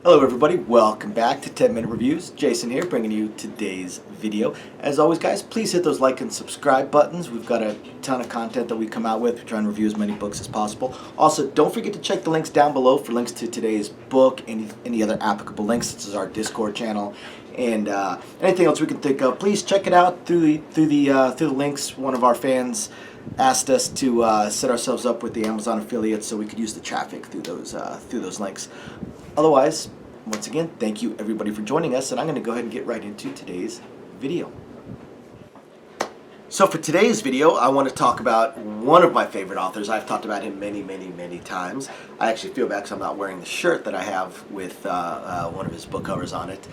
Hello everybody, welcome back to 10 Minute Reviews. Jason here, bringing you today's video. As always guys, please hit those like and subscribe buttons. We've got a ton of content that we come out with. We try and review as many books as possible. Also, don't forget to check the links down below for links to today's book, any other applicable links, such as our Discord channel, and anything else we can think of. Please check it out through the links. One of our fans asked us to set ourselves up with the Amazon affiliates so we could use the traffic through those links. Otherwise, once again, thank you everybody for joining us, and I'm going to go ahead and get right into today's video. So for today's video, I want to talk about one of my favorite authors. I've talked about him many times. I actually feel bad because I'm not wearing the shirt that I have with one of his book covers on it,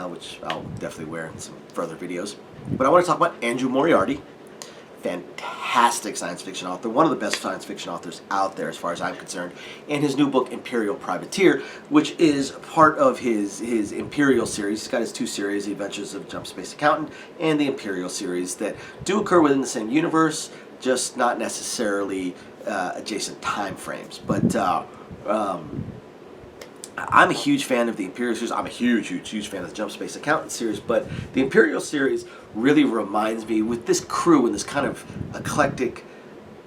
which I'll definitely wear in some further videos. But I want to talk about Andrew Moriarty. Fantastic science fiction author, one of the best science fiction authors out there as far as I'm concerned, and his new book Imperial Privateer, which is part of his Imperial series. He's got his two series, The Adventures of Jump Space Accountant and the Imperial series, that do occur within the same universe, just not necessarily adjacent time frames. But I'm a huge fan of the Imperial series. I'm a huge fan of the Jump Space Accountant series, but the Imperial series really reminds me, with this crew and this kind of eclectic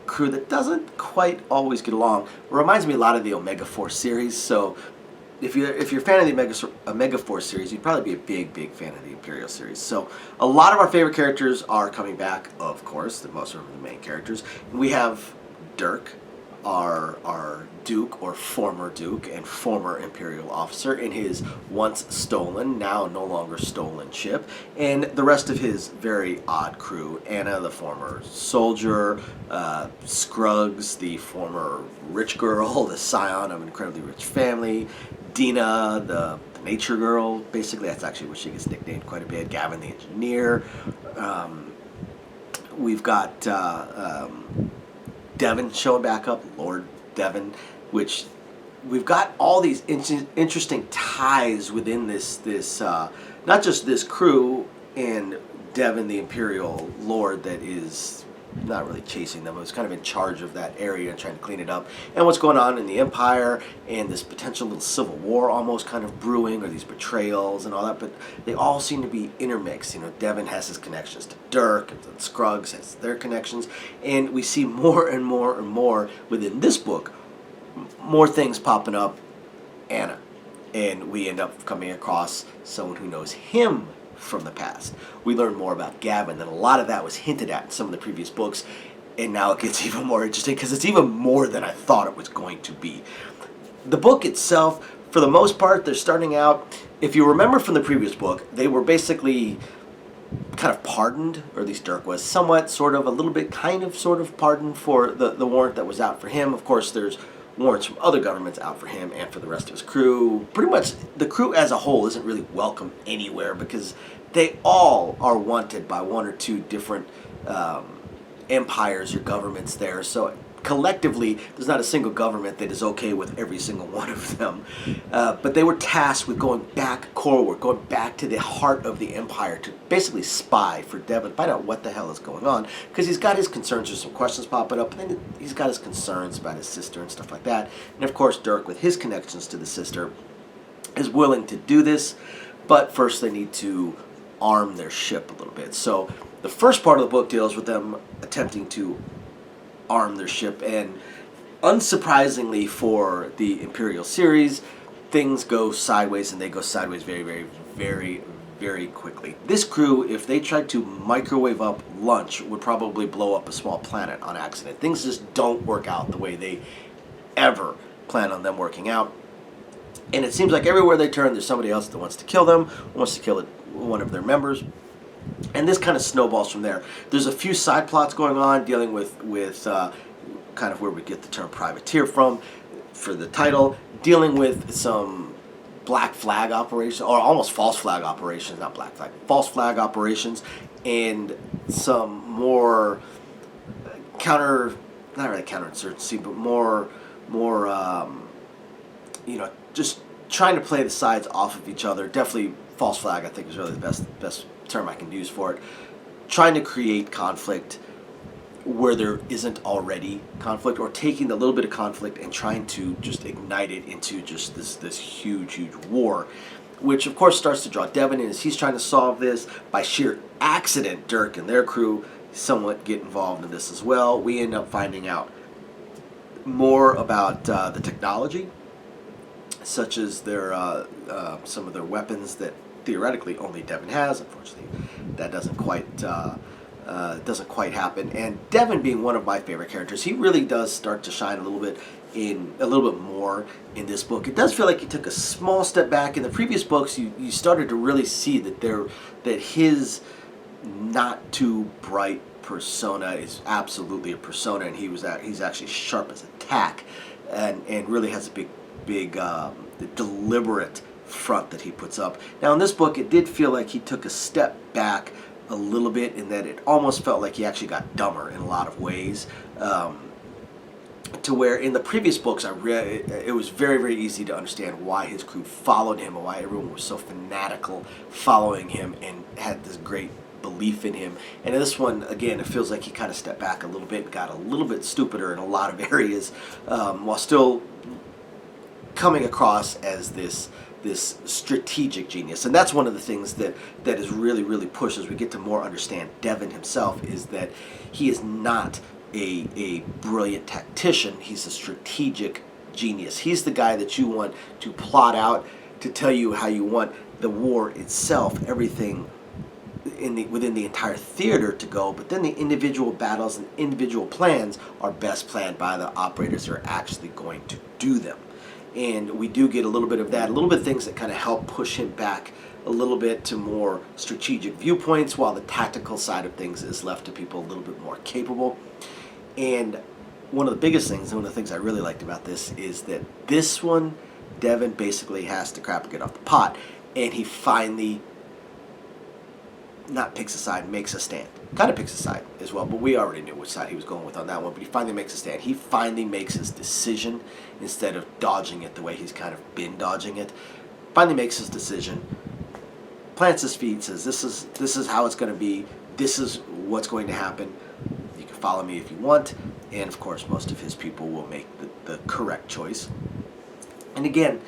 crew that doesn't quite always get along, reminds me a lot of the Omega Force series. So if you're a fan of the Omega Force series, you'd probably be a big fan of the Imperial series. So a lot of our favorite characters are coming back, of course, most of them are the main characters. We have Dirk, our Duke, or former Duke and former Imperial officer, in his once stolen, now no longer stolen ship, and the rest of his very odd crew. Anna, the former soldier, Scruggs, the former rich girl, the scion of an incredibly rich family, Dina, the nature girl, basically that's actually what she gets nicknamed quite a bit, Gavin the engineer. We've got Devon showing back up, Lord Devon, which we've got all these interesting ties within this not just this crew and Devon the Imperial Lord that is not really chasing them, but was kind of in charge of that area and trying to clean it up, and what's going on in the Empire, and this potential little civil war almost kind of brewing, or these betrayals and all that, but they all seem to be intermixed. You know, Devon has his connections to Dirk, and Scruggs has their connections, and we see more and more within this book, more things popping up Anna, and we end up coming across someone who knows him from the past. We learn more about Gavin, and a lot of that was hinted at in some of the previous books, and now it gets even more interesting because it's even more than I thought it was going to be. The book itself, for the most part, they're starting out, if you remember from the previous book, they were basically kind of pardoned, or at least Dirk was somewhat, sort of, a little bit, kind of, sort of pardoned for the warrant that was out for him. Of course, there's warrants from other governments out for him and for the rest of his crew. Pretty much the crew as a whole isn't really welcome anywhere because they all are wanted by one or two different empires or governments there. So collectively, there's not a single government that is okay with every single one of them. But they were tasked with going back core work, going back to the heart of the Empire to basically spy for Devon, find out what the hell is going on, because he's got his concerns. There's some questions popping up, and then he's got his concerns about his sister and stuff like that. And of course, Dirk, with his connections to the sister, is willing to do this, but first they need to arm their ship a little bit. So the first part of the book deals with them attempting to arm their ship, and unsurprisingly for the Imperial series, things go sideways, and they go sideways very quickly. This crew, if they tried to microwave up lunch, would probably blow up a small planet on accident. Things just don't work out the way they ever plan on them working out, and it seems like everywhere they turn, there's somebody else that wants to kill them, wants to kill one of their members. And this kind of snowballs from there. There's a few side plots going on dealing with kind of where we get the term privateer from for the title, dealing with some black flag operations, or almost false flag operations, not black flag, false flag operations, and some more not really counterinsurgency, but more just trying to play the sides off of each other. Definitely false flag, I think, is really the best term I can use for it. Trying to create conflict where there isn't already conflict, or taking the little bit of conflict and trying to just ignite it into just this huge war, which of course starts to draw Devin in as he's trying to solve this. By sheer accident, Dirk and their crew somewhat get involved in this as well. We end up finding out more about the technology, such as their some of their weapons that theoretically only Devin has. Unfortunately, that doesn't quite happen. And Devin, being one of my favorite characters, he really does start to shine a little bit more in this book. It does feel like he took a small step back. In the previous books, you started to really see that his not too bright persona is absolutely a persona, and he's actually sharp as a tack, and really has a big deliberate front that he puts up. Now in this book, it did feel like he took a step back a little bit, in that it almost felt like he actually got dumber in a lot of ways, to where in the previous books it was very, very easy to understand why his crew followed him and why everyone was so fanatical following him and had this great belief in him. And in this one, again, it feels like he kind of stepped back a little bit, got a little bit stupider in a lot of areas, while still coming across as this strategic genius. And that's one of the things that is really, really pushed as we get to more understand Devin himself, is that he is not a brilliant tactician. He's a strategic genius. He's the guy that you want to plot out, to tell you how you want the war itself, everything within the entire theater to go, but then the individual battles and individual plans are best planned by the operators who are actually going to do them. And we do get a little bit of that, a little bit of things that kind of help push him back a little bit to more strategic viewpoints, while the tactical side of things is left to people a little bit more capable. And one of the biggest things, and one of the things I really liked about this, is that this one, Devin basically has to crap or get off the pot, and he finally not picks a side, makes a stand. Kind of picks a side as well, but we already knew which side he was going with on that one. But he finally makes a stand. He finally makes his decision instead of dodging it the way he's kind of been dodging it. Finally makes his decision, plants his feet, says, this is how it's going to be. This is what's going to happen. You can follow me if you want. And of course, most of his people will make the correct choice. And again,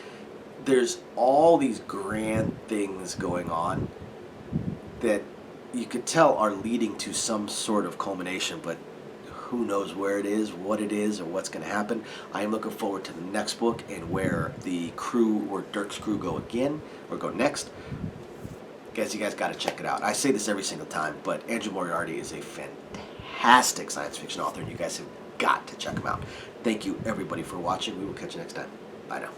there's all these grand things going on that you could tell are leading to some sort of culmination, but who knows where it is, what it is, or what's going to happen. I am looking forward to the next book and where Dirk's crew go next. Guys, you guys got to check it out. I say this every single time, but Andrew Moriarty is a fantastic science fiction author, and you guys have got to check him out. Thank you, everybody, for watching. We will catch you next time. Bye now.